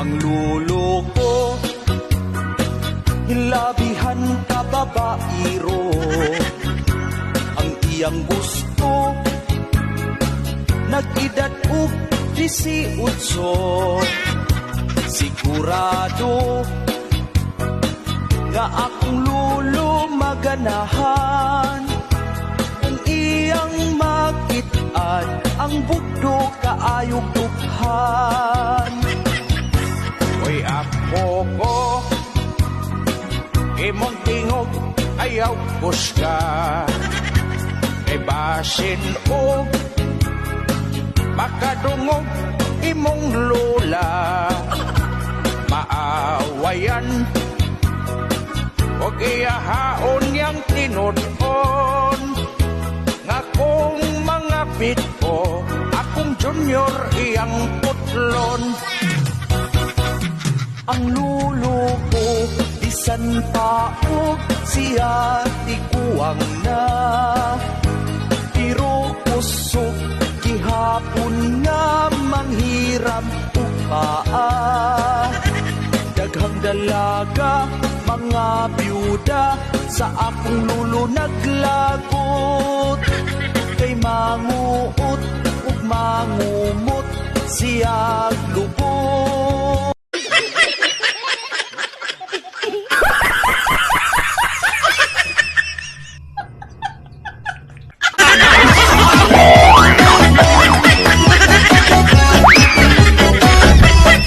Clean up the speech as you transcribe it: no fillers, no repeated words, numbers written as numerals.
Ang lulo ko, hilabihan ka babairo. Ang iyang gusto, nag-edad og 18. Sigurado nga akong lulo maganahan. Kung iyang makitaan, ang bugdo kaayog dughan. Uy, apo ko, imong tingog ayaw kusga. Kay basin o makadungog imong lola. Maawayan o giyahaon niyang tinuton. Nga kung mga pitko, akong junior iyang putlon. Ang lulo ko, bisan paog siya tikuang na. Pero kusog gihapon nga manghiram upaa. Daghang dalaga, mga byuda, sa akong lulo naglagot. Kay manguot ug mangumot siya lubot.